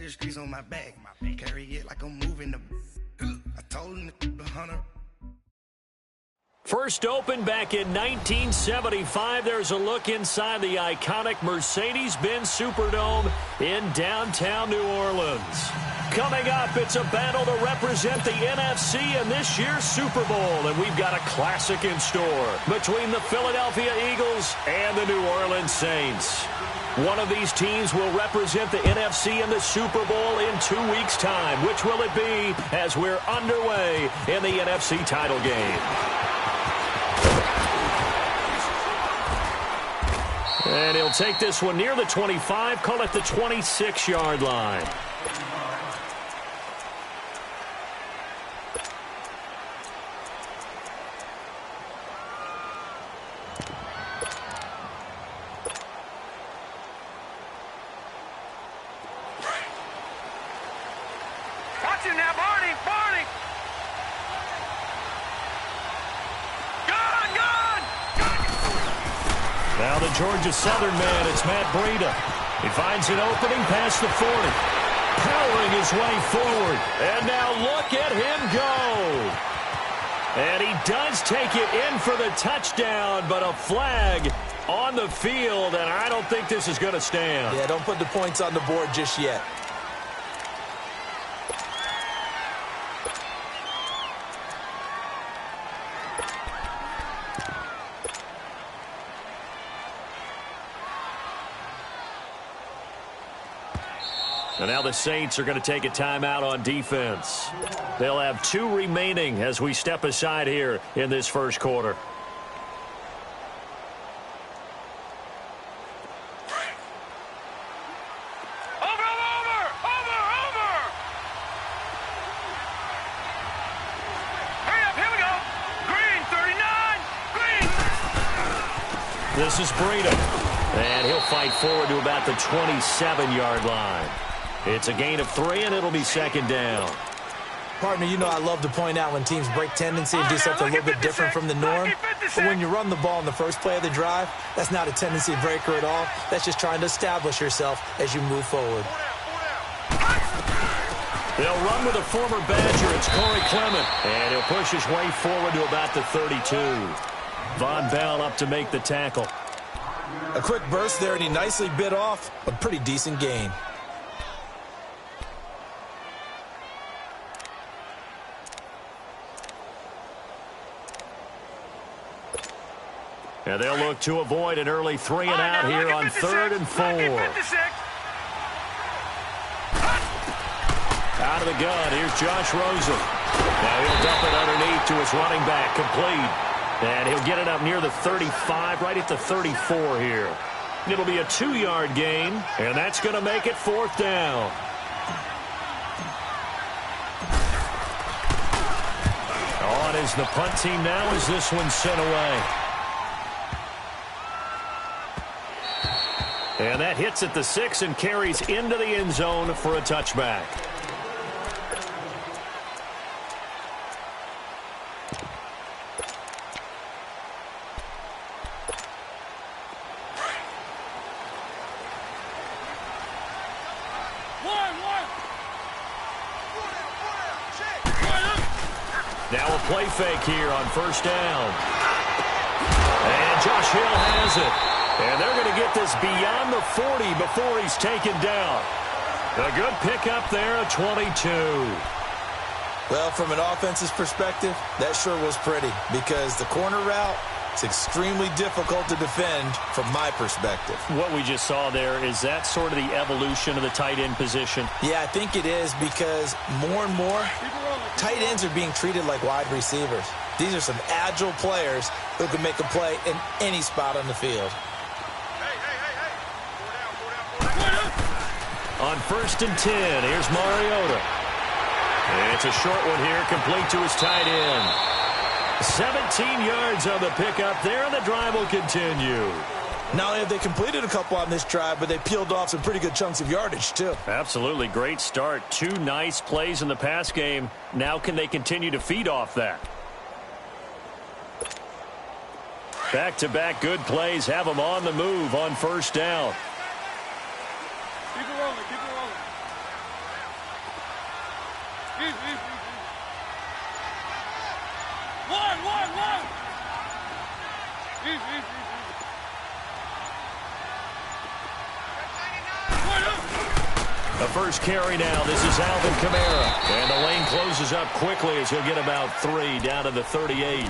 the streets on my back. Carry it like I'm moving the. I told him the hunter. First opened back in 1975. There's a look inside the iconic Mercedes-Benz Superdome in downtown New Orleans. Coming up, it's a battle to represent the NFC in this year's Super Bowl, and we've got a classic in store between the Philadelphia Eagles and the New Orleans Saints. One of these teams will represent the NFC in the Super Bowl in 2 weeks' time. Which will it be as we're underway in the NFC title game? And he'll take this one near the 25, call it the 26-yard line. Watch him now, Barney! Barney! Now the Georgia Southern man, it's Matt Breida. He finds an opening past the 40. Powering his way forward. And now look at him go. And he does take it in for the touchdown, but a flag on the field, and I don't think this is going to stand. Yeah, don't put the points on the board just yet. And now the Saints are going to take a timeout on defense. They'll have 2 remaining as we step aside here in this first quarter. This is Breida, and he'll fight forward to about the 27-yard line. It's a gain of 3, and it'll be second down. Partner, you know I love to point out when teams break tendency and do something a little bit different from the norm. But when you run the ball in the first play of the drive, that's not a tendency breaker at all. That's just trying to establish yourself as you move forward. They'll run with a former Badger. It's Corey Clement, and he'll push his way forward to about the 32. Von Bell up to make the tackle. A quick burst there, and he nicely bit off a pretty decent gain. And they'll look to avoid an early 3 and out here on 3rd and 4. Out of the gun, here's Josh Rosen. Now he'll dump it underneath to his running back, complete. And he'll get it up near the 35, right at the 34 here. It'll be a 2-yard gain, and that's going to make it 4th down. On is the punt team now as this one's sent away. And that hits at the 6 and carries into the end zone for a touchback. Now a play fake here on 1st down. And Josh Hill has it. And they're going to get this beyond the 40 before he's taken down. A good pickup there at 22. Well, from an offense's perspective, that sure was pretty because the corner route is extremely difficult to defend from my perspective. What we just saw there, is that sort of the evolution of the tight end position? Yeah, I think it is because more and more tight ends are being treated like wide receivers. These are some agile players who can make a play in any spot on the field. On 1st and 10, here's Mariota. It's a short one here, complete to his tight end. 17 yards on the pickup there, and the drive will continue. Not only have they completed a couple on this drive, but they peeled off some pretty good chunks of yardage, too. Absolutely. Great start. 2 nice plays in the pass game. Now can they continue to feed off that? Back-to-back good plays have them on the move on 1st down. Keep it rolling, keep it rolling. The first carry now. This is Alvin Kamara. And the lane closes up quickly as he'll get about 3 down to the 38.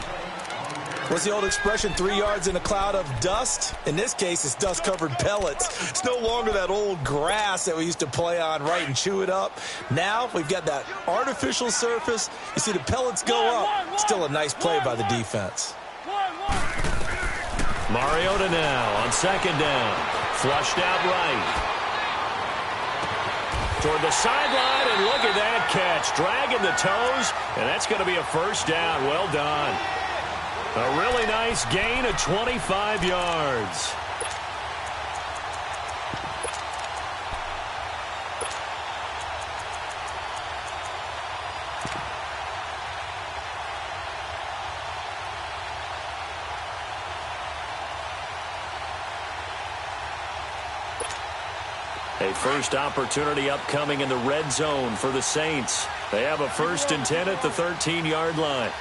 What's the old expression, 3 yards in a cloud of dust? In this case, it's dust-covered pellets. It's no longer that old grass that we used to play on, right, and chew it up. Now we've got that artificial surface. You see the pellets go up. Still a nice play by the defense. Mariota now on second down. Flushed out right. Toward the sideline, and look at that catch. Dragging the toes, and that's going to be a first down. Well done. A really nice gain of 25 yards. A first opportunity upcoming in the red zone for the Saints. They have a 1st and 10 at the 13-yard line.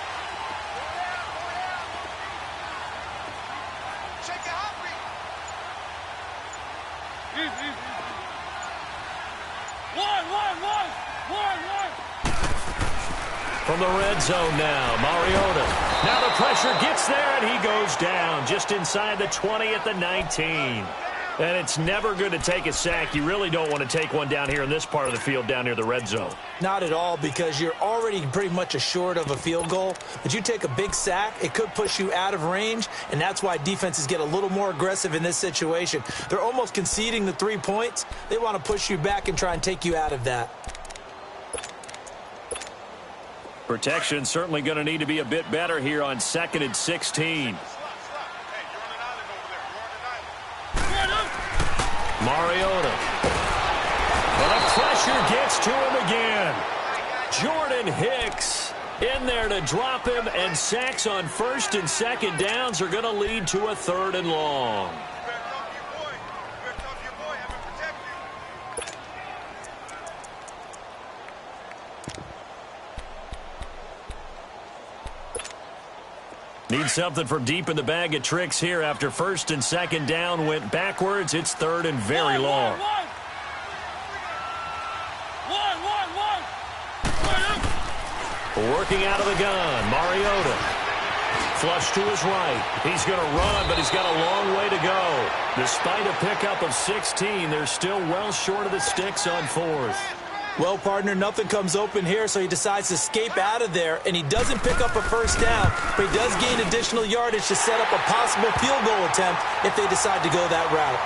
From the red zone now, Mariota. Now the pressure gets there, and he goes down just inside the 20 at the 19. And it's never good to take a sack. You really don't want to take one down here in this part of the field, down near the red zone. Not at all, because you're already pretty much assured of a field goal. But you take a big sack, it could push you out of range, and that's why defenses get a little more aggressive in this situation. They're almost conceding the 3 points. They want to push you back and try and take you out of that. Protection certainly going to need to be a bit better here on 2nd and 16. Mariota. And the pressure gets to him again. Jordan Hicks in there to drop him, and sacks on 1st and 2nd downs are going to lead to a 3rd and long. Need something from deep in the bag of tricks here after 1st and 2nd down went backwards. It's 3rd and very long. Working out of the gun, Mariota. Flush to his right. He's going to run, but he's got a long way to go. Despite a pickup of 16, they're still well short of the sticks on 4th. Well, partner, nothing comes open here, so he decides to escape out of there, and he doesn't pick up a first down, but he does gain additional yardage to set up a possible field goal attempt if they decide to go that route.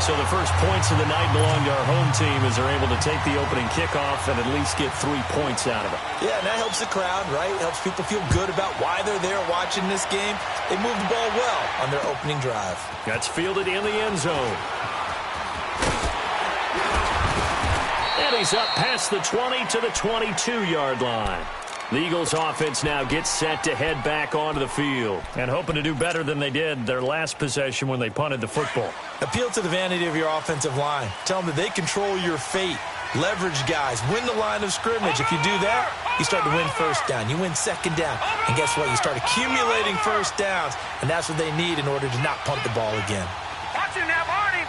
So the first points of the night belong to our home team as they're able to take the opening kickoff and at least get 3 points out of it. Yeah, and that helps the crowd, right? Helps people feel good about why they're there watching this game. They move the ball well on their opening drive. That's fielded in the end zone. And he's up past the 20 to the 22-yard line. The Eagles offense now gets set to head back onto the field and hoping to do better than they did their last possession when they punted the football. Appeal to the vanity of your offensive line. Tell them that they control your fate. Leverage guys. Win the line of scrimmage. If you do that, you start to win first down. You win second down. And guess what? You start accumulating first downs, and that's what they need in order to not punt the ball again. Watch him now, Barney!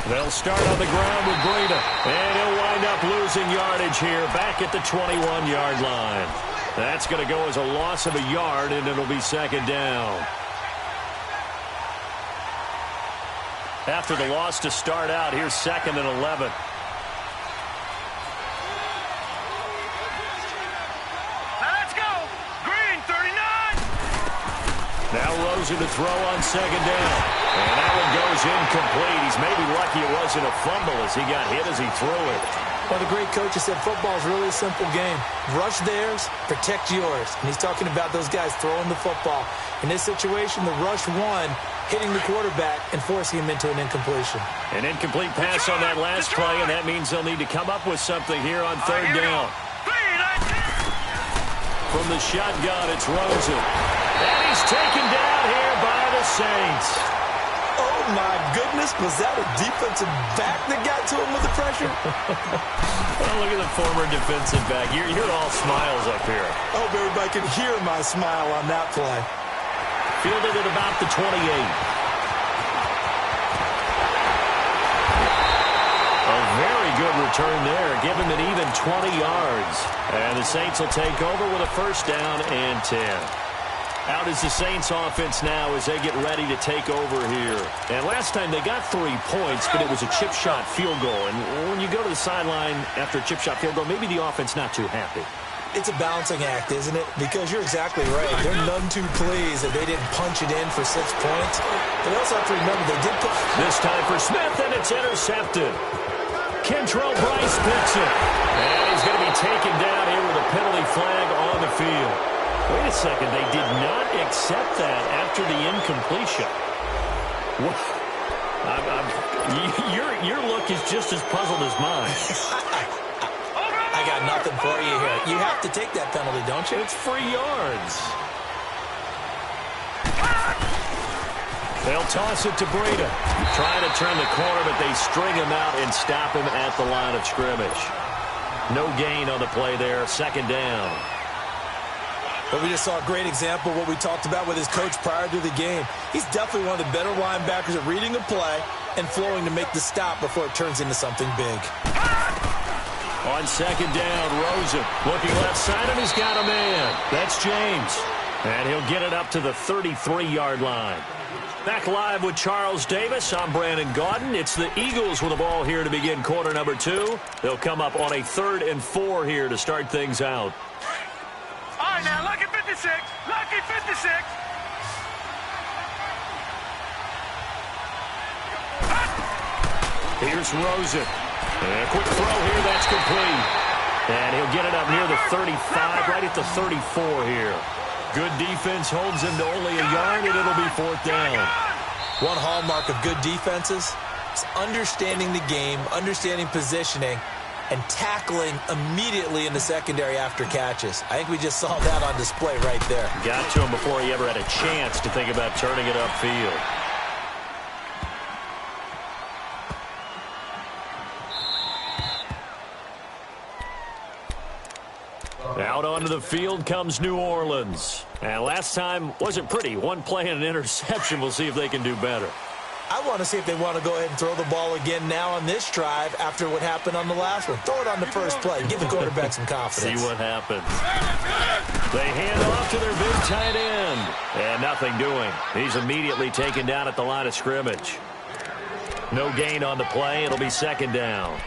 They'll start on the ground with Breida, and he'll wind up losing yardage here back at the 21-yard line. That's going to go as a loss of a yard, and it'll be second down. After the loss to start out, here's 2nd and 11. Let's go! Green, 39! Now Rosen to throw on second down. And that one goes incomplete. He's maybe lucky it wasn't a fumble as he got hit as he threw it. Well, the great coach has said football is really a simple game. Rush theirs, protect yours. And he's talking about those guys throwing the football. In this situation, the rush won, hitting the quarterback and forcing him into an incompletion. An incomplete pass on that last play, and that means they'll need to come up with something here on 3rd down. From the shotgun, it's Rosen. And he's taken down here by the Saints. Oh, my goodness. Was that a defensive back that got to him with the pressure? Well, look at the former defensive back. You're all smiles up here. I hope everybody can hear my smile on that play. Fielded at about the 28. A very good return there. Give him an even 20 yards. And the Saints will take over with a first down and 10. Out is the Saints offense now as they get ready to take over here. And last time they got 3 points, but it was a chip shot field goal. And when you go to the sideline after a chip shot field goal, maybe the offense not too happy. It's a balancing act, isn't it? Because you're exactly right. They're none too pleased that they didn't punch it in for 6 points. But also have to remember they did put... This time for Smith, and it's intercepted. Kentrell Bryce picks it. And he's going to be taken down here with a penalty flag on the field. Wait a second, they did not accept that after the incompletion. What? Your look is just as puzzled as mine. I got nothing for you here. You have to take that penalty, don't you? It's free yards. They'll toss it to Breida. Trying to turn the corner, but they string him out and stop him at the line of scrimmage. No gain on the play there. Second down. But we just saw a great example of what we talked about with his coach prior to the game. He's definitely one of the better linebackers at reading a play and flowing to make the stop before it turns into something big. On second down, Rosen looking left side, and he's got a man. That's James. And he'll get it up to the 33-yard line. Back live with Charles Davis. I'm Brandon Gaudin. It's the Eagles with the ball here to begin quarter number 2. They'll come up on a 3rd and 4 here to start things out. All right, now, lucky 56. Lucky 56. Here's Rosen. And a quick throw here. That's complete. And he'll get it up near the 35, right at the 34 here. Good defense holds him to only a yard, and it'll be 4th down. One hallmark of good defenses is understanding the game, understanding positioning, and tackling immediately in the secondary after catches. I think we just saw that on display right there. Got to him before he ever had a chance to think about turning it upfield. Out onto the field comes New Orleans. And last time wasn't pretty. One play and an interception. We'll see if they can do better. I want to see if they want to go ahead and throw the ball again now on this drive after what happened on the last one. Throw it on the first play. Give the quarterback some confidence. See what happens. They hand off to their big tight end. And nothing doing. He's immediately taken down at the line of scrimmage. No gain on the play. It'll be second down.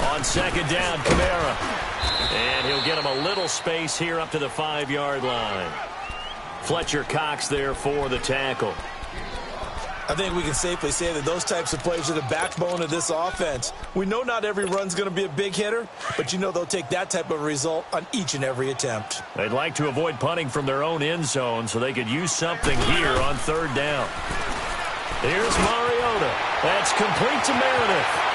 On second down, Kamara. And he'll get him a little space here up to the 5-yard line. Fletcher Cox there for the tackle. I think we can safely say that those types of plays are the backbone of this offense. We know not every run's going to be a big hitter, but you know they'll take that type of result on each and every attempt. They'd like to avoid punting from their own end zone so they could use something here on 3rd down. Here's Mariota. That's complete to Meredith.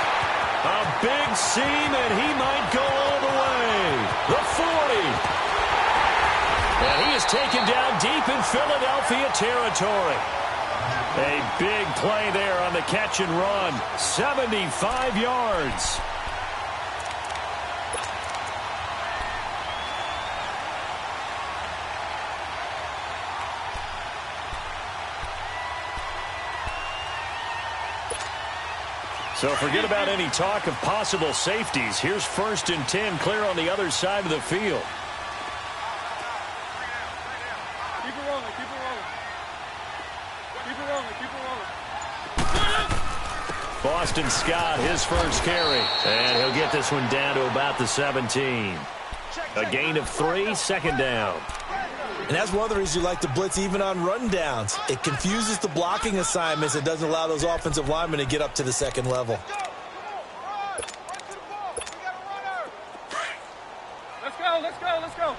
A big seam, and he might go all the way. The 40. And he is taken down deep in Philadelphia territory. A big play there on the catch and run. 75 yards. So forget about any talk of possible safeties. Here's 1st and 10, clear on the other side of the field. Keep it rolling, keep it rolling. Keep it rolling, keep it rolling. Boston Scott, his first carry. And he'll get this one down to about the 17. A gain of 3, second down. And that's one of the reasons you like to blitz even on rundowns. It confuses the blocking assignments. It doesn't allow those offensive linemen to get up to the second level. Let's go, let's go, let's go.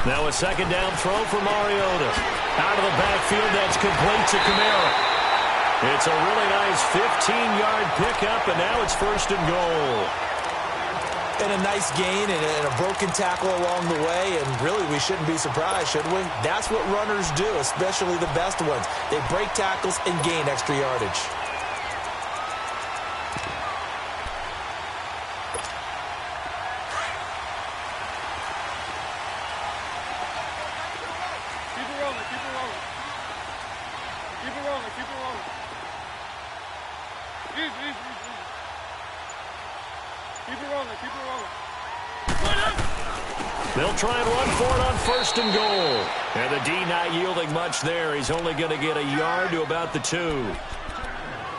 Now a second down throw for Mariota. Out of the backfield, that's complete to Kamara. It's a really nice 15-yard pickup, and now it's 1st and goal. And a nice gain and a broken tackle along the way, and really we shouldn't be surprised, should we? That's what runners do, especially the best ones. They break tackles and gain extra yardage. They'll try and run for it on 1st and goal. And the D not yielding much there. He's only going to get a yard to about the 2.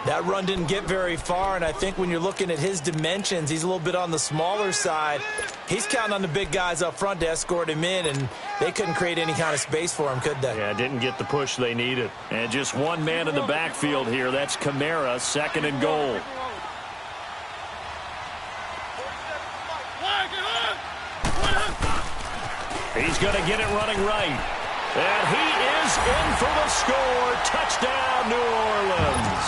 That run didn't get very far, and I think when you're looking at his dimensions, he's a little bit on the smaller side. He's counting on the big guys up front to escort him in, and they couldn't create any kind of space for him, could they? Yeah, didn't get the push they needed. And just one man in the backfield here. That's Kamara, 2nd and goal. He's going to get it running right. And he is in for the score. Touchdown, New Orleans.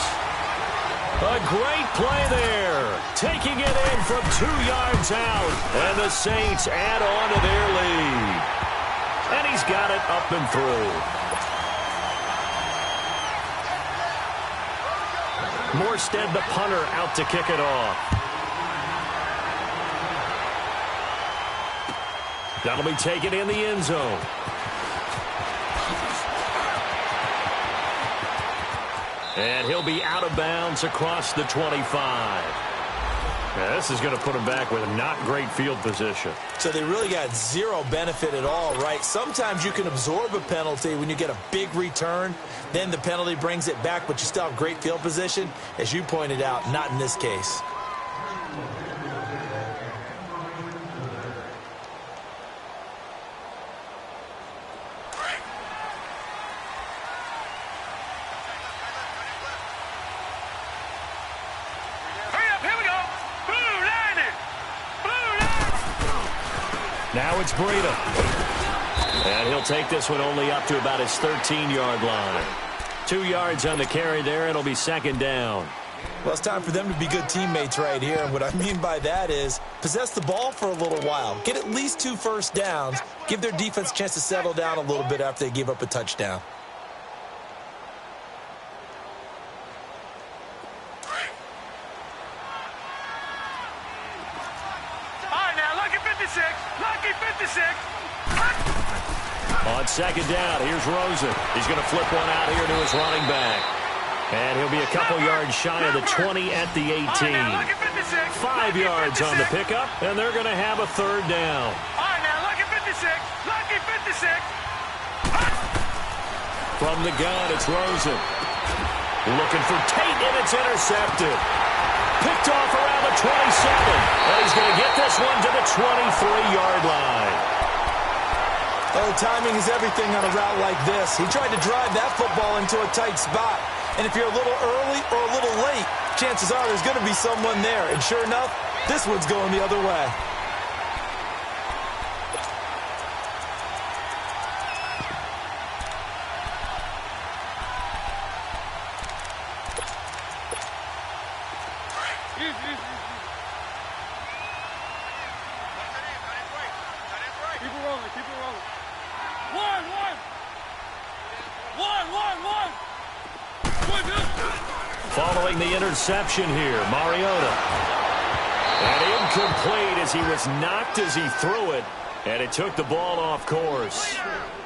A great play there. Taking it in from 2 yards out. And the Saints add on to their lead. And he's got it up and through. Morstead, the punter, out to kick it off. That'll be taken in the end zone. And he'll be out of bounds across the 25. Now, this is going to put him back with not great field position. So they really got zero benefit at all, right? Sometimes you can absorb a penalty when you get a big return. Then the penalty brings it back, but you still have great field position. As you pointed out, not in this case. Now it's Breida. And he'll take this one only up to about his 13-yard line. 2 yards on the carry there, and it'll be 2nd down. Well, it's time for them to be good teammates right here. And what I mean by that is possess the ball for a little while. Get at least 2 first downs. Give their defense a chance to settle down a little bit after they give up a touchdown. On 2nd down, here's Rosen. He's going to flip one out here to his running back. And he'll be a couple yards shy of the 20 at the 18. 5 yards on the pickup, and they're going to have a 3rd down. From the gun, it's Rosen. Looking for Tate, and it's intercepted. Picked off around the 27. And he's going to get this one to the 23-yard line. Oh, timing is everything on a route like this. He tried to drive that football into a tight spot. And if you're a little early or a little late, chances are there's going to be someone there. And sure enough, this one's going the other way. Following the interception here, Mariota. And incomplete as he was knocked as he threw it, and it took the ball off course.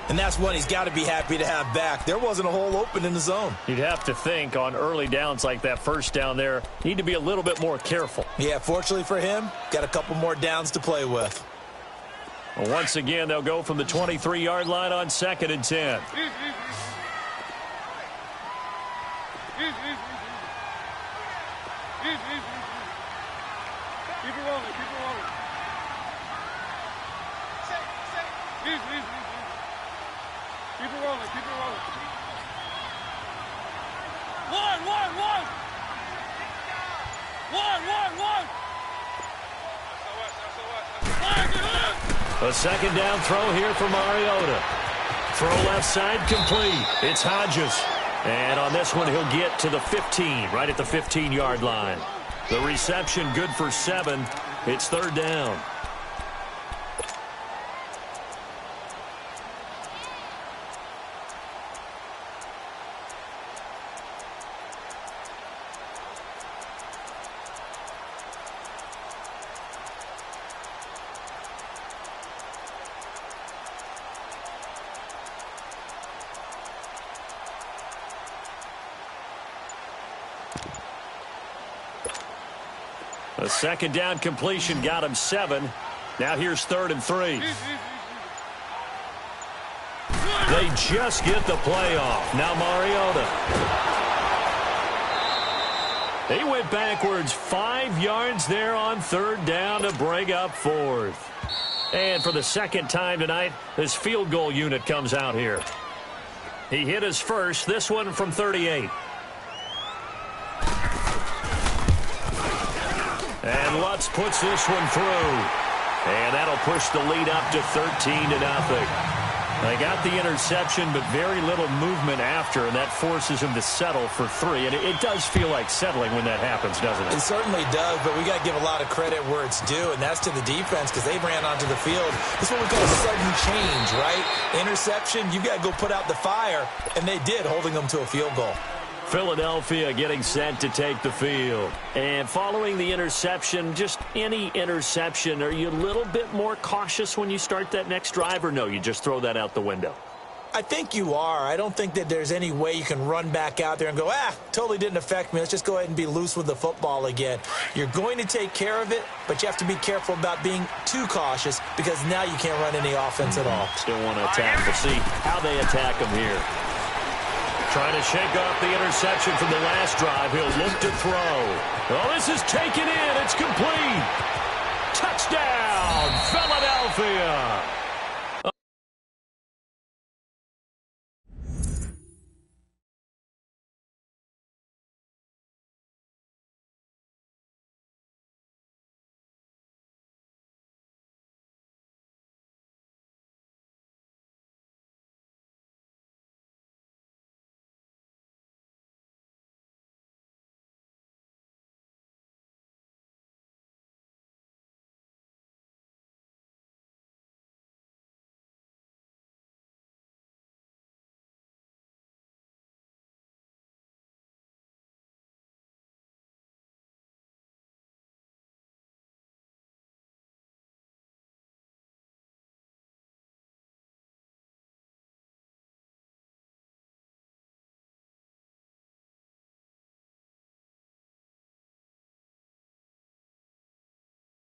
And that's one he's got to be happy to have back. There wasn't a hole open in the zone. You'd have to think on early downs like that first down there, need to be a little bit more careful. Yeah, fortunately for him, got a couple more downs to play with. Well, once again, they'll go from the 23-yard line on 2nd and 10. Keep it rolling, keep it rolling. Keep it rolling, keep it rolling. One. SOS. A second down throw here for Mariota. Throw left side complete. It's Hodges. And on this one, he'll get to the 15, right at the 15-yard line. The reception good for 7. It's third down. A second down completion got him 7. Now here's 3rd and 3. They just get the play off. Now Mariota. He went backwards 5 yards there on 3rd down to bring up 4th. And for the second time tonight, this field goal unit comes out here. He hit his first, this one from 38. And Lutz puts this one through. And that'll push the lead up to 13-0. They got the interception, but very little movement after, and that forces him to settle for 3. And it does feel like settling when that happens, doesn't it? It certainly does, but we got to give a lot of credit where it's due, and that's to the defense because they ran onto the field. This is what we call a sudden change, right? Interception, you got to go put out the fire, and they did, holding them to a field goal. Philadelphia getting set to take the field. And following the interception, just any interception, are you a little bit more cautious when you start that next drive, or no, you just throw that out the window? I think you are. I don't think that there's any way you can run back out there and go, totally didn't affect me. Let's just go ahead and be loose with the football again. You're going to take care of it, but you have to be careful about being too cautious because now you can't run any offense at all. Still want to attack. We'll see how they attack him here. Trying to shake off the interception from the last drive. He'll look to throw. Oh, this is taken in. It's complete. Touchdown, Philadelphia.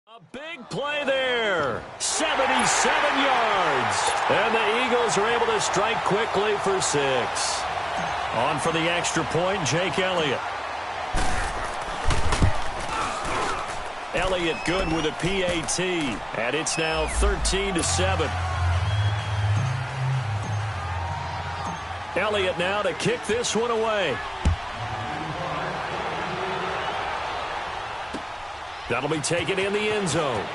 A big play there, 77 yards. And the Eagles are able to strike quickly for 6. On for the extra point, Jake Elliott. Elliott good with a PAT, and it's now 13-7. Elliott now to kick this one away. That'll be taken in the end zone.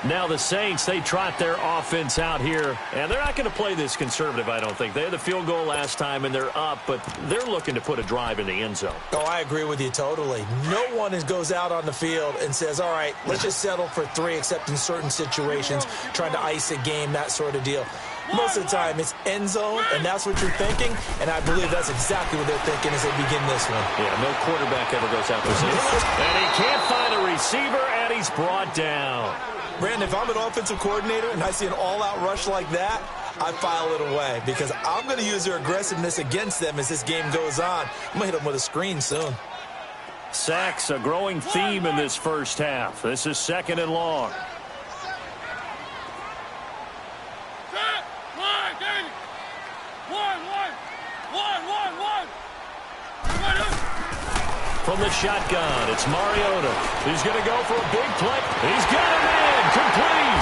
Now the Saints, they trot their offense out here, and they're not going to play this conservative, I don't think. They had the field goal last time, and they're up, but they're looking to put a drive in the end zone. Oh, I agree with you totally. No one goes out on the field and says, all right, let's just settle for 3, except in certain situations, trying to ice a game, that sort of deal. Most of the time, it's end zone, and that's what you're thinking, and I believe that's exactly what they're thinking as they begin this one. Yeah, no quarterback ever goes out this end. And he can't find a receiver, and he's brought down. Brandon, if I'm an offensive coordinator and I see an all-out rush like that, I file it away because I'm going to use their aggressiveness against them as this game goes on. I'm going to hit them with a screen soon. Sacks, a growing theme in this first half. This is 2nd and long. From the shotgun, it's Mariota. He's going to go for a big play. He's got him in, complete.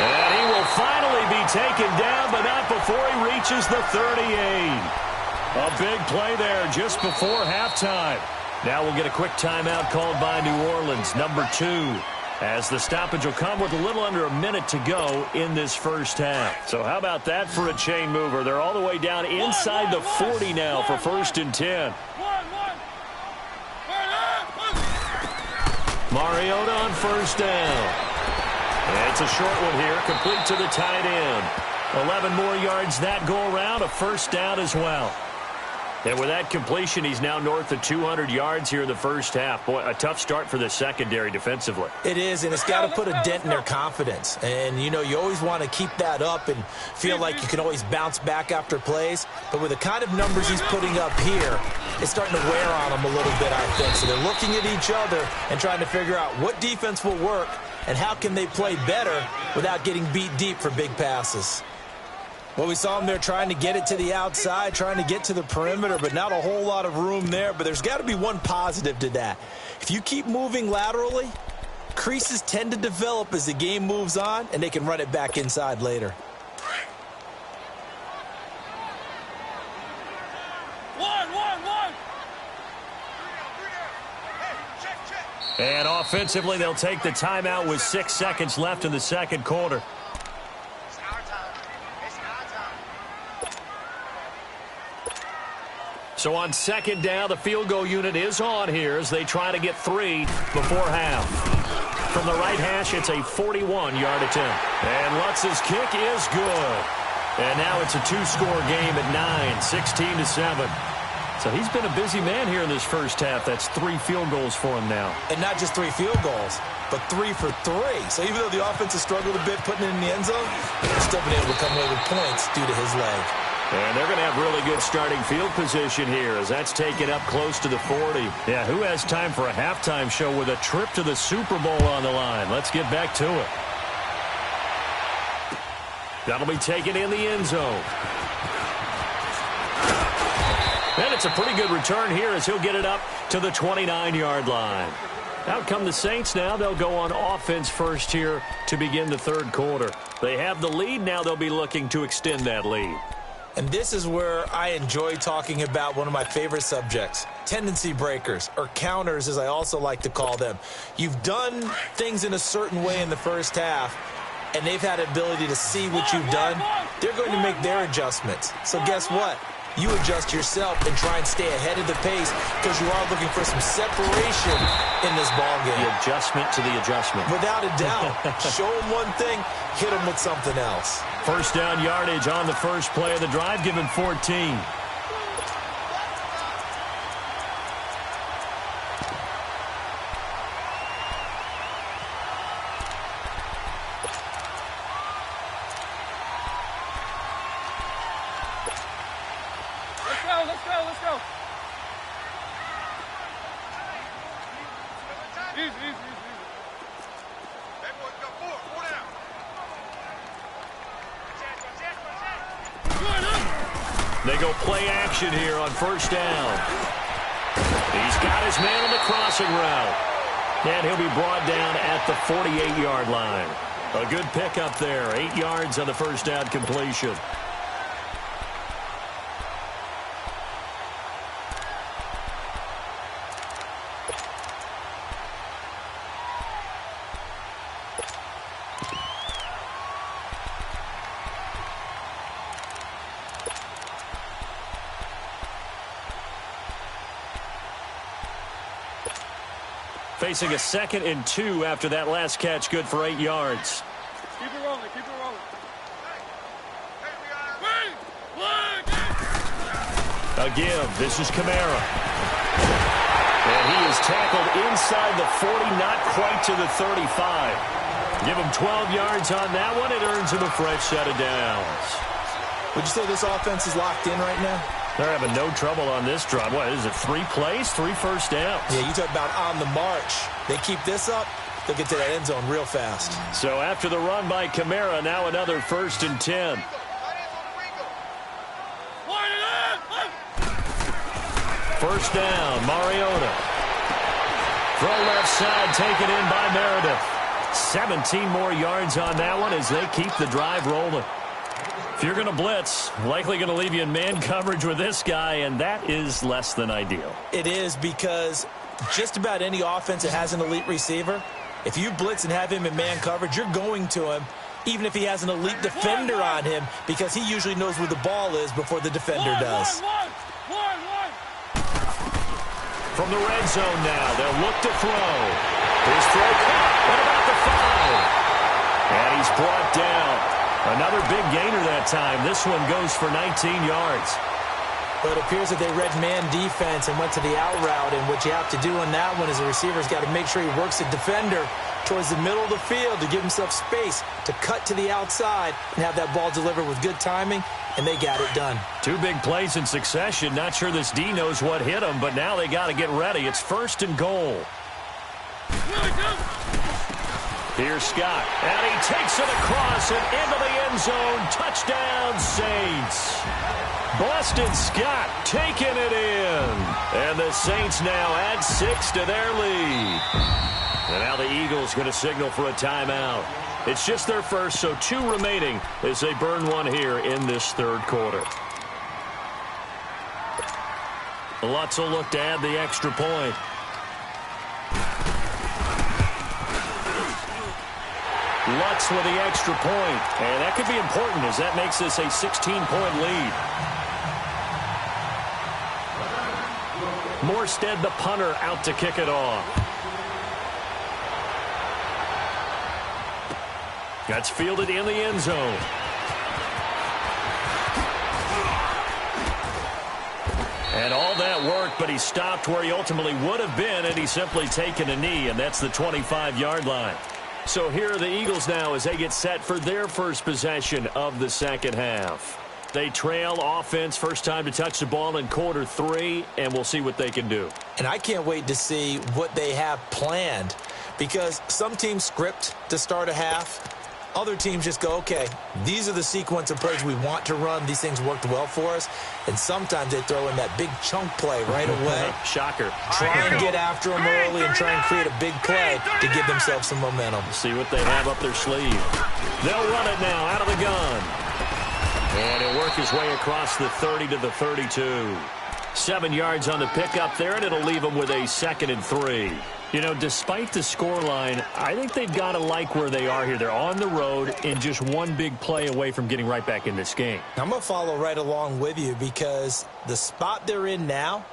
And he will finally be taken down, but not before he reaches the 38. A big play there just before halftime. Now we'll get a quick timeout called by New Orleans, number 2, as the stoppage will come with a little under a minute to go in this first half. So how about that for a chain mover? They're all the way down inside the 40 now for 1st and 10. Mariota on 1st down. And it's a short one here, complete to the tight end. 11 more yards that go around, a 1st down as well. And with that completion, he's now north of 200 yards here in the first half. Boy, a tough start for the secondary defensively. It is, and it's got to put a dent in their confidence. And, you always want to keep that up and feel like you can always bounce back after plays. But with the kind of numbers he's putting up here, it's starting to wear on them a little bit, I think. So they're looking at each other and trying to figure out what defense will work and how can they play better without getting beat deep for big passes. Well, we saw them there trying to get it to the outside, trying to get to the perimeter, but not a whole lot of room there. But there's got to be one positive to that. If you keep moving laterally, creases tend to develop as the game moves on, and they can run it back inside later. And offensively, they'll take the timeout with 6 seconds left in the second quarter. So on 2nd down, the field goal unit is on here as they try to get 3 before half. From the right hash, it's a 41-yard attempt. And Lutz's kick is good. And now it's a 2-score game at 9, 16-7. So he's been a busy man here in this first half. That's 3 field goals for him now. And not just 3 field goals, but 3 for 3. So even though the offense has struggled a bit putting it in the end zone, they've still been able to come away with points due to his leg. And they're going to have really good starting field position here as that's taken up close to the 40. Yeah, who has time for a halftime show with a trip to the Super Bowl on the line? Let's get back to it. That'll be taken in the end zone. And it's a pretty good return here as he'll get it up to the 29-yard line. Out come the Saints now. They'll go on offense first here to begin the third quarter. They have the lead. Now they'll be looking to extend that lead. And this is where I enjoy talking about one of my favorite subjects, tendency breakers, or counters as I also like to call them. You've done things in a certain way in the first half, and they've had the ability to see what you've done. They're going to make their adjustments. So guess what? You adjust yourself and try and stay ahead of the pace because you are looking for some separation in this ballgame. The adjustment to the adjustment. Without a doubt. Show them one thing, hit them with something else. First down yardage on the first play of the drive, give him 14. Let's go. Easy. That boy's got 4 down. They go play action here on first down. He's got his man on the crossing route. And he'll be brought down at the 48-yard line. A good pickup there. 8 yards on the first down completion. Facing a 2nd and 2 after that last catch, good for 8 yards. Keep it rolling. A give. This is Kamara. And he is tackled inside the 40, not quite to the 35. Give him 12 yards on that one. It earns him a fresh set of downs. Would you say this offense is locked in right now? They're having no trouble on this drive. What is it, 3 plays, 3 first downs? Yeah, you talk about on the march. They keep this up, they'll get to that end zone real fast. So after the run by Kamara, now another 1st and 10. First down, Mariota. Throw left side, taken in by Meredith. 17 more yards on that one as they keep the drive rolling. If you're going to blitz, likely going to leave you in man coverage with this guy, and that is less than ideal. It is, because just about any offense that has an elite receiver, if you blitz and have him in man coverage, you're going to him, even if he has an elite defender on him, because he usually knows where the ball is before the defender does. From the red zone now, they'll look to throw. His throw caught at about the 5. And he's brought down. Another big gainer that time. This one goes for 19 yards. But it appears that they read man defense and went to the out route, and what you have to do on that one is the receiver's got to make sure he works the defender towards the middle of the field to give himself space to cut to the outside and have that ball delivered with good timing, and they got it done. 2 big plays in succession. Not sure this D knows what hit him, but now they got to get ready. It's 1st and goal. Here's Scott, and he takes it across and into the end zone. Touchdown, Saints. Boston Scott taking it in. And the Saints now add 6 to their lead. And now the Eagles going to signal for a timeout. It's just their first, so 2 remaining as they burn one here in this 3rd quarter. Lutz will look to add the extra point. Lutz with the extra point. And that could be important as that makes this a 16-point lead. Morstead, the punter, out to kick it off. That's fielded in the end zone. And all that work, but he stopped where he ultimately would have been, and he's simply taken a knee, and that's the 25-yard line. So here are the Eagles now as they get set for their first possession of the second half. They trail offense, first time to touch the ball in quarter 3, and we'll see what they can do. And I can't wait to see what they have planned, because some teams script to start a half. Other teams just go, okay, these are the sequence of plays we want to run. These things worked well for us. And sometimes they throw in that big chunk play right away. Shocker. Try and get after them early and try and create a big play to give themselves some momentum. See what they have up their sleeve. They'll run it now out of the gun. And he'll work his way across the 30 to the 32. 7 yards on the pickup there, and it'll leave him with a 2nd and 3. You know, despite the scoreline, I think they've got to like where they are here. They're on the road and just one big play away from getting right back in this game. I'm going to follow right along with you because the spot they're in now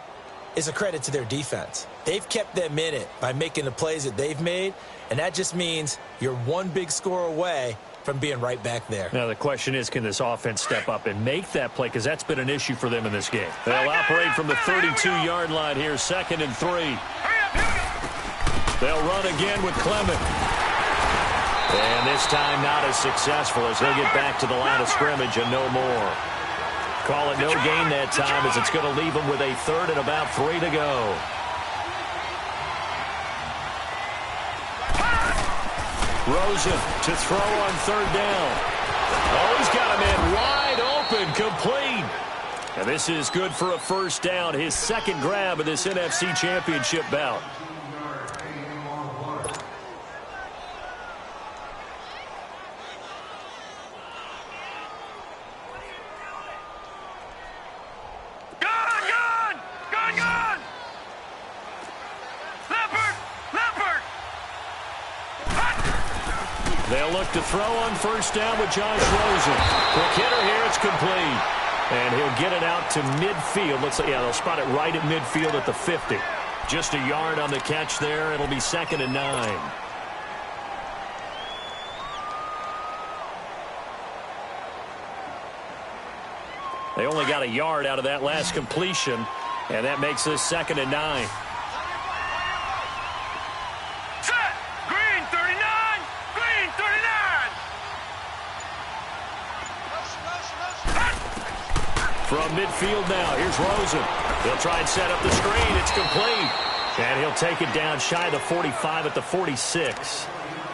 is a credit to their defense. They've kept them in it by making the plays that they've made, and that just means you're one big score away from being right back there. Now, the question is, can this offense step up and make that play? Because that's been an issue for them in this game. They'll operate from the 32-yard line here, 2nd and 3. They'll run again with Clement. And this time not as successful as he'll get back to the line of scrimmage and no more. Call it no gain that time as it's going to leave him with a 3rd and about 3 to go. Rosen to throw on 3rd down. Oh, he's got him in wide open, complete. And this is good for a 1st down, his 2nd grab of this NFC Championship bout. They'll look to throw on 1st down with Josh Rosen. Quick hitter here, it's complete. And he'll get it out to midfield. Looks like, yeah, they'll spot it right at midfield at the 50. Just a yard on the catch there. It'll be 2nd and 9. They only got a yard out of that last completion, and that makes this 2nd and 9. From midfield now, here's Rosen. He'll try and set up the screen. It's complete. And he'll take it down shy of the 45 at the 46.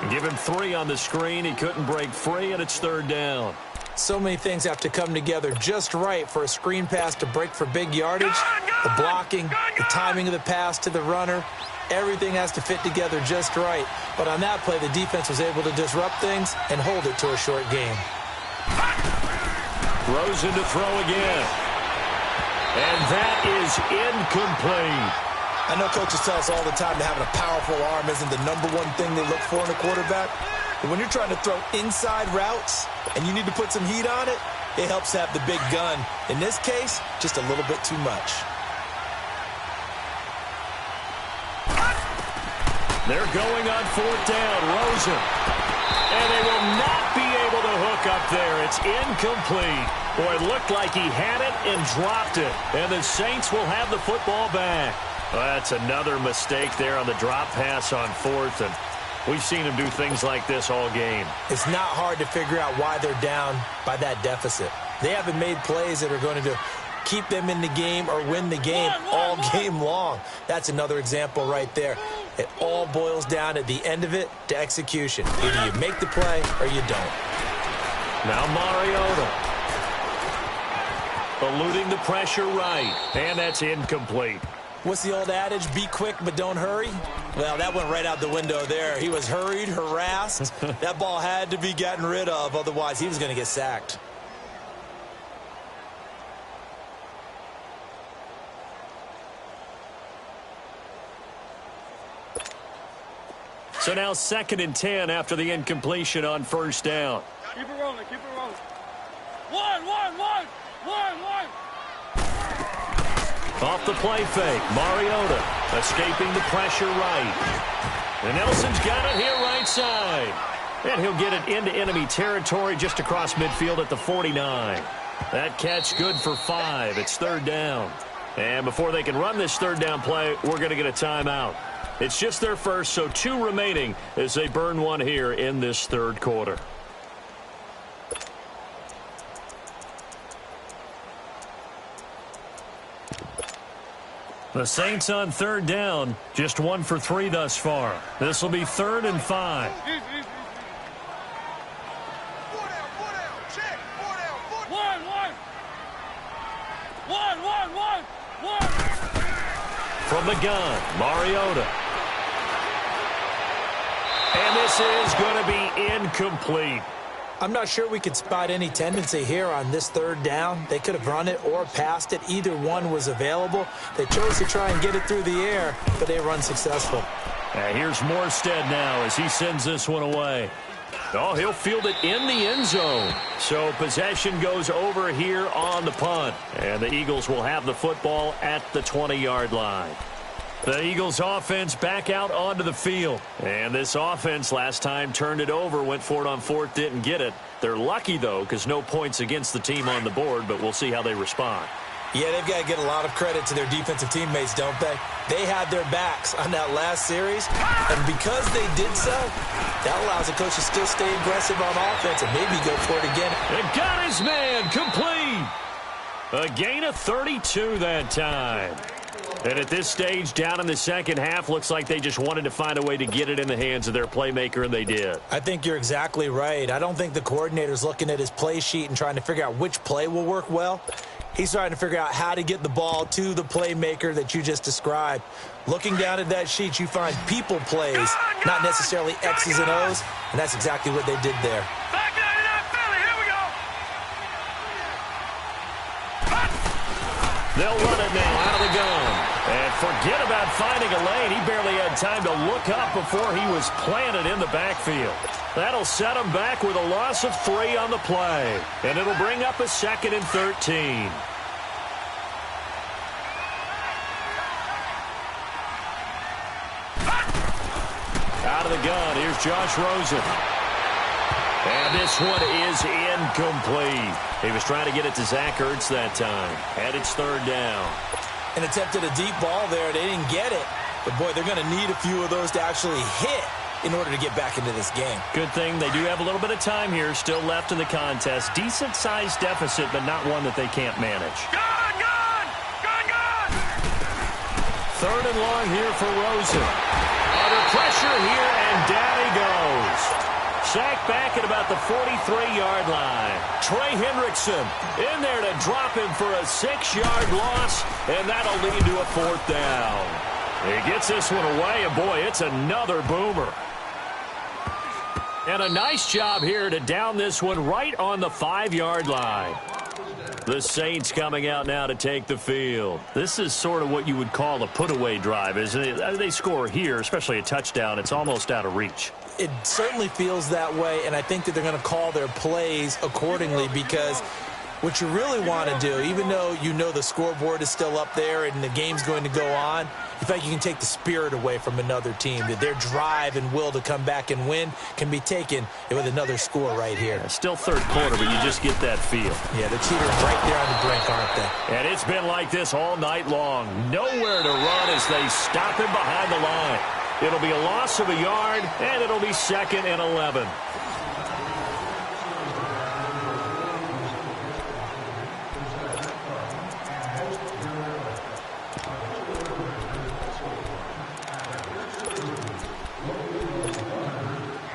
Give him 3 on the screen. He couldn't break free, and it's 3rd down. So many things have to come together just right for a screen pass to break for big yardage. The blocking, the timing of the pass to the runner, everything has to fit together just right. But on that play, the defense was able to disrupt things and hold it to a short game. Rosen to throw again. And that is incomplete. I know coaches tell us all the time that having a powerful arm isn't the number one thing they look for in a quarterback. But when you're trying to throw inside routes and you need to put some heat on it, it helps to have the big gun. In this case, just a little bit too much. They're going on 4th down. Rosen. And they will not be able to hook up there. It's incomplete. Boy, it looked like he had it and dropped it. And the Saints will have the football back. Well, that's another mistake there on the drop pass on 4th. And we've seen him do things like this all game. It's not hard to figure out why they're down by that deficit. They haven't made plays that are going to keep them in the game or win the game all game long. That's another example right there. It all boils down at the end of it to execution. Either you make the play or you don't. Now Mariota. Eluding the pressure right. And that's incomplete. What's the old adage? Be quick, but don't hurry? Well, that went right out the window there. He was hurried, harassed. That ball had to be gotten rid of. Otherwise, he was going to get sacked. So now 2nd and 10 after the incompletion on 1st down. Keep it rolling, keep it rolling. One. Off the play fake, Mariota escaping the pressure right. And Nelson's got it here right side. And he'll get it into enemy territory just across midfield at the 49. That catch good for 5. It's 3rd down. And before they can run this 3rd down play, we're going to get a timeout. It's just their first, so 2 remaining as they burn one here in this 3rd quarter. The Saints on 3rd down, just 1 for 3 thus far. This will be 3rd and 5. One. From the gun, Mariota. And this is going to be incomplete. I'm not sure we could spot any tendency here on this 3rd down. They could have run it or passed it. Either one was available. They chose to try and get it through the air, but they were unsuccessful. Here's Morstead now as he sends this one away. Oh, he'll field it in the end zone. So possession goes over here on the punt. And the Eagles will have the football at the 20-yard line. The Eagles offense back out onto the field. And this offense last time turned it over, went for it on 4th, didn't get it. They're lucky, though, because no points against the team on the board, but we'll see how they respond. Yeah, they've got to get a lot of credit to their defensive teammates, don't they? They had their backs on that last series, and because they did so, that allows the coach to still stay aggressive on offense and maybe go for it again. And got his man complete. A gain of 32 that time. And at this stage, down in the 2nd half, looks like they just wanted to find a way to get it in the hands of their playmaker, and they did. I think you're exactly right. I don't think the coordinator's looking at his play sheet and trying to figure out which play will work well. He's trying to figure out how to get the ball to the playmaker that you just described. Looking down at that sheet, you find people plays, not necessarily X's and O's, and that's exactly what they did there. They'll run it now out of the gun. And forget about finding a lane. He barely had time to look up before he was planted in the backfield. That'll set him back with a loss of 3 on the play. And it'll bring up a 2nd and 13. Out of the gun, here's Josh Rosen. And this one is incomplete. He was trying to get it to Zach Ertz that time. And it's 3rd down. And attempted a deep ball there. They didn't get it. But, boy, they're going to need a few of those to actually hit in order to get back into this game. Good thing they do have a little bit of time here still left in the contest. Decent-sized deficit, but not one that they can't manage. Gun! 3rd and long here for Rosen. Under pressure here, and down he goes. Sacked back at about the 43-yard line. Trey Hendrickson in there to drop him for a 6-yard loss, and that'll lead to a 4th down. He gets this one away, and boy, it's another boomer. And a nice job here to down this one right on the 5-yard line. The Saints coming out now to take the field. This is sort of what you would call a put-away drive, isn't it? They score here, especially a touchdown. It's almost out of reach. It certainly feels that way, and I think that they're going to call their plays accordingly because what you really want to do, even though you know the scoreboard is still up there and the game's going to go on, you feel like you can take the spirit away from another team, that their drive and will to come back and win can be taken with another score right here. Yeah, still third quarter, but you just get that feel. Yeah, they're teetering right there on the brink, aren't they? And it's been like this all night long. Nowhere to run as they stop him behind the line. It'll be a loss of a yard, and it'll be 2nd and 11.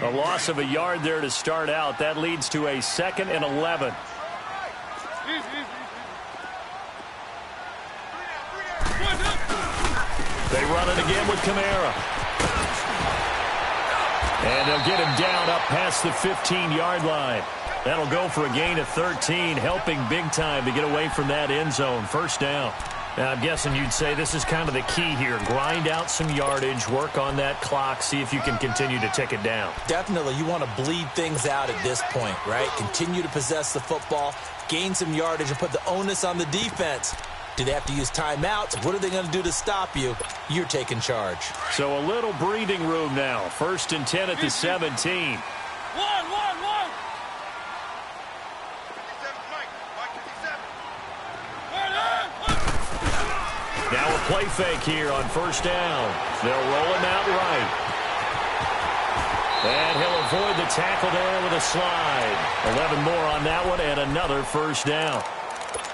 A loss of a yard there to start out. That leads to a 2nd and 11. They run it again with Kamara. And they'll get him down up past the 15-yard line. That'll go for a gain of 13, helping big time to get away from that end zone. First down. Now, I'm guessing you'd say this is kind of the key here. Grind out some yardage, work on that clock, see if you can continue to tick it down. Definitely. You want to bleed things out at this point, right? Continue to possess the football, gain some yardage, and put the onus on the defense. Do they have to use timeouts? What are they going to do to stop you? You're taking charge. So a little breathing room now. 1st and 10 at the 17. Now a play fake here on first down. They'll roll him out right. And he'll avoid the tackle there with a slide. 11 more on that one and another first down.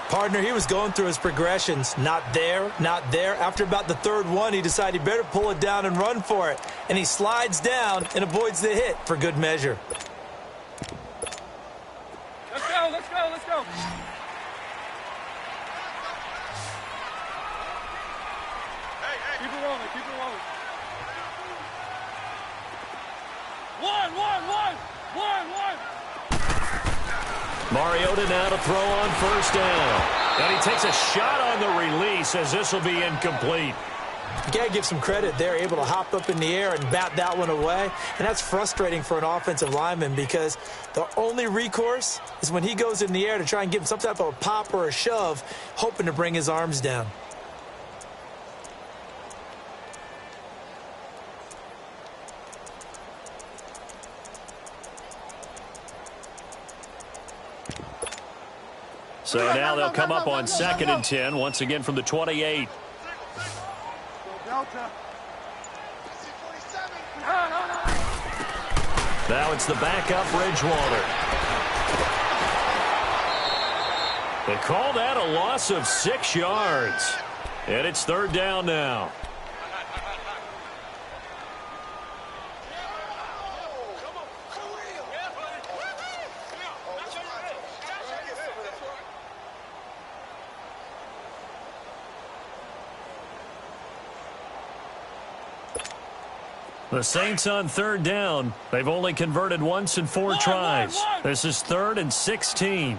Partner, he was going through his progressions. Not there, not there. After about the third one, he decided he better pull it down and run for it. And he slides down and avoids the hit for good measure. Let's go, let's go, let's go. Keep it rolling, keep it rolling. One. Mariota now to throw on first down. And he takes a shot on the release as this will be incomplete. You got to give some credit. They're able to hop up in the air and bat that one away. And that's frustrating for an offensive lineman because the only recourse is when he goes in the air to try and give him some type of a pop or a shove, hoping to bring his arms down. So now they'll come up on 2nd and 10, once again from the 28. Now it's the backup Bridgewater. They call that a loss of 6 yards. And it's 3rd down now. The Saints on 3rd down. They've only converted once in 4 tries. This is 3rd and 16.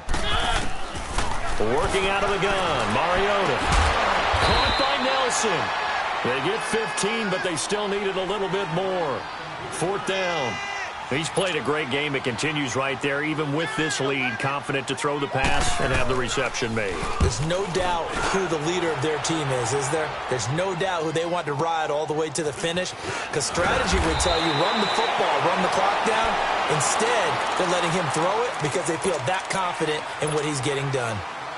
Working out of the gun, Mariota. Caught by Nelson. They get 15, but they still needed a little bit more. 4th down. He's played a great game. It continues right there, even with this lead, confident to throw the pass and have the reception made. There's no doubt who the leader of their team is there? There's no doubt who they want to ride all the way to the finish, because strategy would tell you run the football, run the clock down. Instead, they're letting him throw it because they feel that confident in what he's getting done.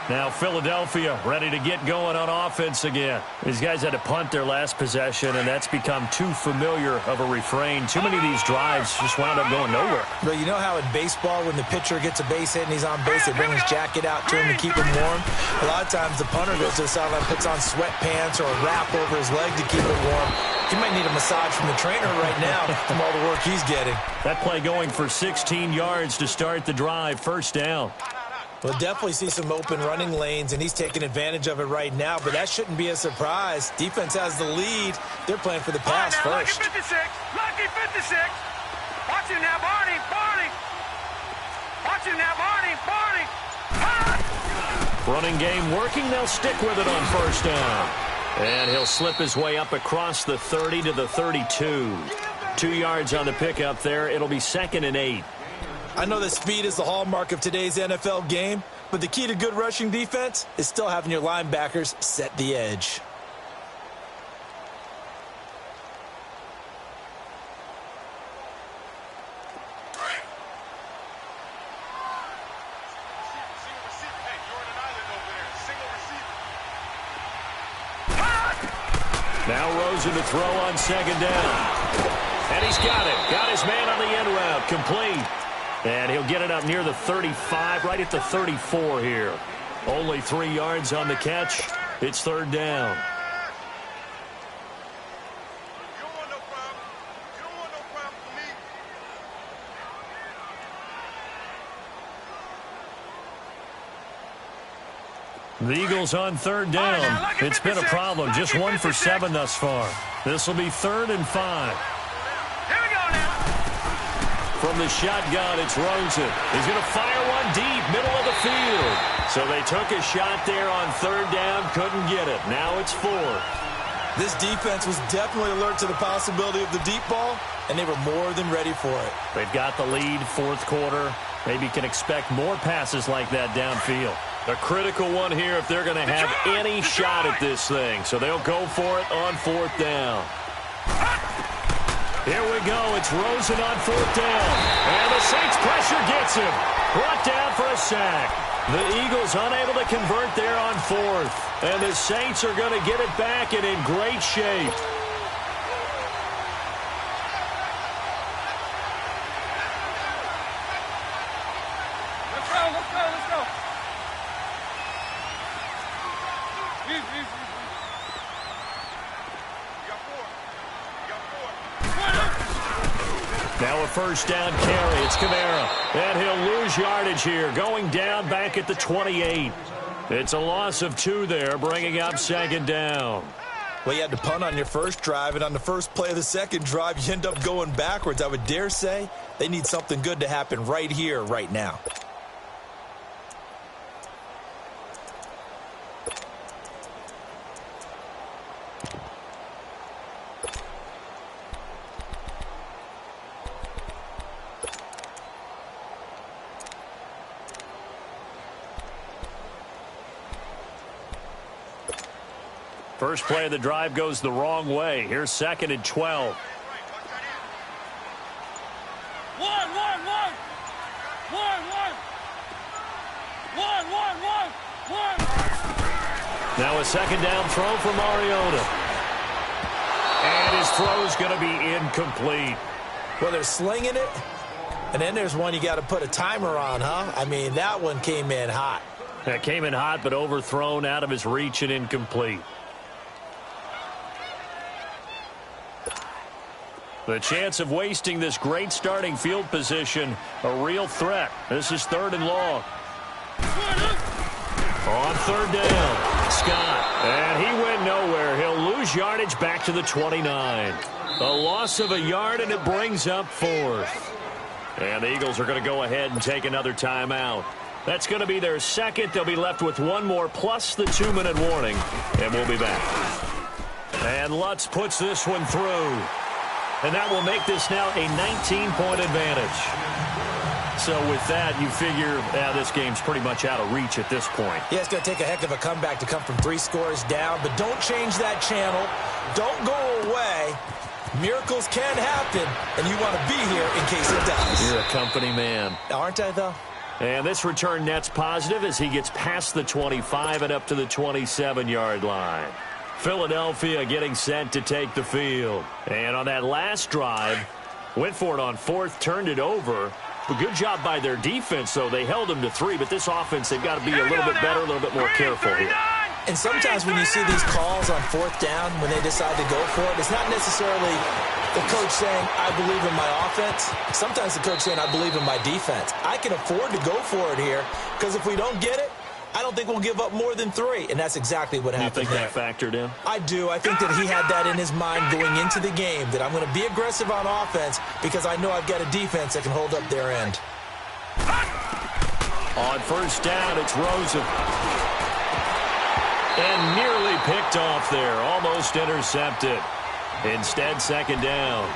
Now Philadelphia ready to get going on offense again. These guys had to punt their last possession, and that's become too familiar of a refrain. Too many of these drives just wound up going nowhere. But you know how in baseball, when the pitcher gets a base hit and he's on base, they bring his jacket out to him to keep him warm? A lot of times the punter goes to the sideline, puts on sweatpants or a wrap over his leg to keep it warm. He might need a massage from the trainer right now from all the work he's getting. That play going for 16 yards to start the drive. First down. We'll definitely see some open running lanes, and he's taking advantage of it right now, but that shouldn't be a surprise. Defense has the lead. They're playing for the pass first. Lucky 56. Lucky 56. Watch him now, Barney. Watch him now, Barney. Running game working. They'll stick with it on first down. And he'll slip his way up across the 30 to the 32. 2 yards on the pickup there. It'll be 2nd and 8. I know that speed is the hallmark of today's NFL game, but the key to good rushing defense is still having your linebackers set the edge. Now Rosen to throw on 2nd down. And he's got it. Got his man on the end route. Complete. And he'll get it up near the 35, right at the 34 here. Only 3 yards on the catch. It's 3rd down. The Eagles on 3rd down. It's been a problem. Just 1 for 7 thus far. This will be 3rd and 5. Here we go now. From the shotgun, it's Rosen. He's going to fire one deep, middle of the field. So they took a shot there on 3rd down, couldn't get it. Now it's 4th. This defense was definitely alert to the possibility of the deep ball, and they were more than ready for it. They've got the lead, 4th quarter. Maybe can expect more passes like that downfield. A critical one here if they're going to have any shot at this thing. So they'll go for it on 4th down. Here we go. It's Rosen on 4th down. And the Saints pressure gets him. Brought down for a sack. The Eagles unable to convert there on 4th. And the Saints are going to get it back and in great shape. Let's go, let's go, let's go. Easy, easy, easy. You got 4. Now a first down carry. It's Kamara. And he'll lose yardage here. Going down back at the 28. It's a loss of 2 there, bringing up 2nd down. Well, you had to punt on your first drive, and on the first play of the second drive, you end up going backwards. I would dare say they need something good to happen right here, right now. First play of the drive goes the wrong way. Here's 2nd and 12. One. Now a 2nd down throw for Mariota. And his throw's going to be incomplete. Well, they're slinging it, and then there's one you got to put a timer on, huh? I mean, that one came in hot. That came in hot, but overthrown, out of his reach and incomplete. The chance of wasting this great starting field position, a real threat. This is 3rd and long. On 3rd down, Scott. And he went nowhere. He'll lose yardage back to the 29. A loss of a yard, and it brings up 4th. And the Eagles are going to go ahead and take another timeout. That's going to be their 2nd. They'll be left with 1 more plus the 2-minute warning. And we'll be back. And Lutz puts this one through. And that will make this now a 19-point advantage. So with that, you figure this game's pretty much out of reach at this point. Yeah, it's going to take a heck of a comeback to come from 3 scores down, but don't change that channel. Don't go away. Miracles can happen, and you want to be here in case it does. You're a company man. Aren't I, though? And this return net's positive as he gets past the 25 and up to the 27-yard line. Philadelphia getting set to take the field. And on that last drive, went for it on 4th, turned it over. A good job by their defense, though. They held them to 3, but this offense, they've got to be a little bit better, a little bit more careful here. And sometimes when you see these calls on 4th down, when they decide to go for it, it's not necessarily the coach saying, I believe in my offense. Sometimes the coach saying, I believe in my defense. I can afford to go for it here, because if we don't get it, I don't think we'll give up more than 3, and that's exactly what happened. You think that factored in? I do. I think that he had that in his mind going into the game, that I'm going to be aggressive on offense because I know I've got a defense that can hold up their end. On first down, it's Rosen. And nearly picked off there. Almost intercepted. Instead, second down.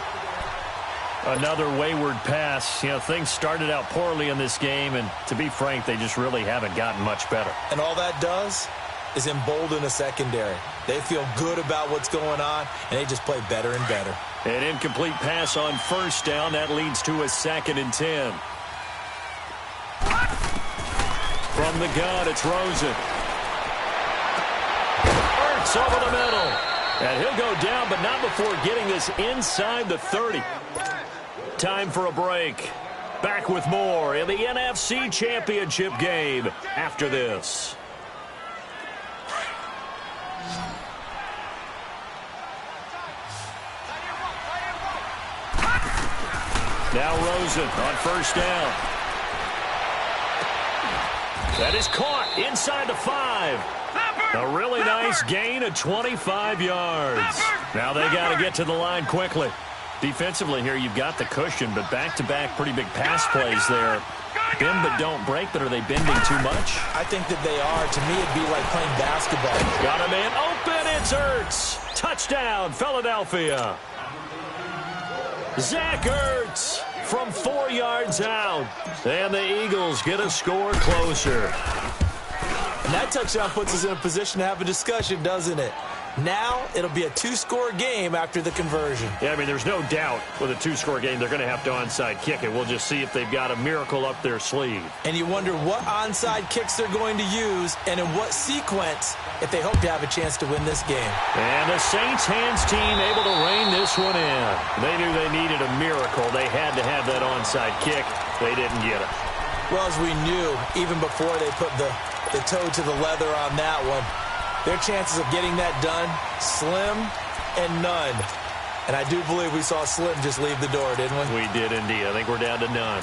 Another wayward pass. You know, things started out poorly in this game, and to be frank, they just really haven't gotten much better. And all that does is embolden a secondary. They feel good about what's going on, and they just play better and better. An incomplete pass on first down. That leads to a 2nd and 10. From the gun, it's Rosen. Ertz over the middle. And he'll go down, but not before getting this inside the 30. Time for a break. Back with more in the NFC Championship game after this. Now Rosen on first down. That is caught inside the 5. A really nice gain of 25 yards. Now they got to get to the line quickly. Defensively here, you've got the cushion, but back-to-back pretty big pass plays there. Bend but don't break, but are they bending too much? I think that they are. To me, it'd be like playing basketball. Got a man open. It's Ertz. Touchdown, Philadelphia. Zach Ertz from 4 yards out. And the Eagles get a score closer. And that touchdown puts us in a position to have a discussion, doesn't it? Now it'll be a 2-score game after the conversion. Yeah, I mean, there's no doubt with a 2-score game they're going to have to onside kick it. We'll just see if they've got a miracle up their sleeve. And you wonder what onside kicks they're going to use and in what sequence if they hope to have a chance to win this game. And the Saints hands team able to rein this one in. They knew they needed a miracle. They had to have that onside kick. They didn't get it. Well, as we knew, even before they put the toe to the leather on that one, their chances of getting that done, slim and none. And I do believe we saw Slim just leave the door, didn't we? We did indeed. I think we're down to none.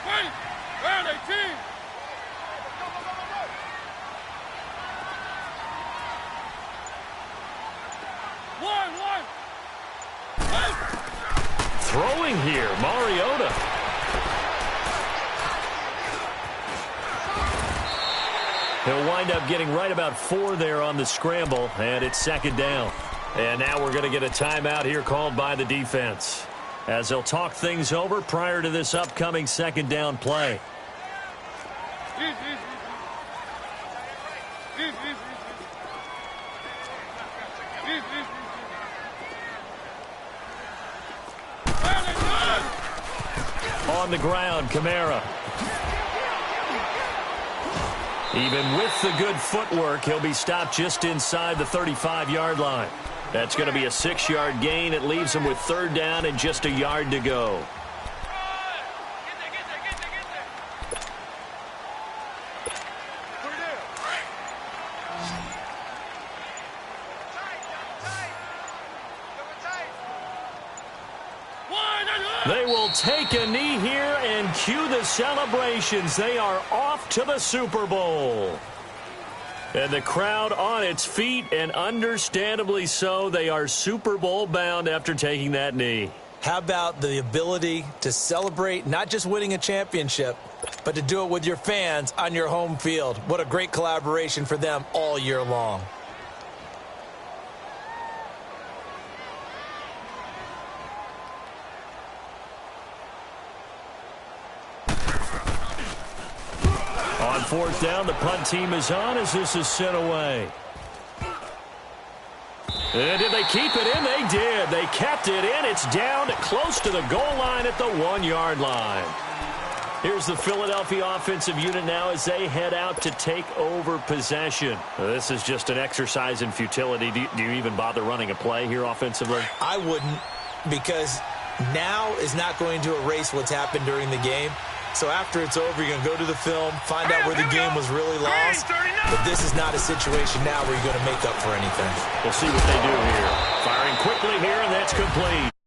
Wait! Round 18! Throwing here, Mariota. He'll wind up getting right about 4 there on the scramble, and it's second down. And now we're going to get a timeout here called by the defense, as they'll talk things over prior to this upcoming second down play. On the ground, Kamara. Even with the good footwork, he'll be stopped just inside the 35-yard line. That's going to be a 6-yard gain. It leaves him with third down and just a yard to go. They will take a knee here and cue the celebrations. They are off to the Super Bowl. And the crowd on its feet, and understandably so. They are Super Bowl bound after taking that knee. How about the ability to celebrate not just winning a championship, but to do it with your fans on your home field? What a great collaboration for them all year long. On fourth down, the punt team is on as this is sent away. And did they keep it in? They did. They kept it in. It's down close to the goal line at the 1-yard line. Here's the Philadelphia offensive unit now as they head out to take over possession. This is just an exercise in futility. Do you even bother running a play here offensively? I wouldn't, because now is not going to erase what's happened during the game. So after it's over, you're going to go to the film, find out where the game was really lost. But this is not a situation now where you're going to make up for anything. We'll see what they do here. Firing quickly here, and that's complete.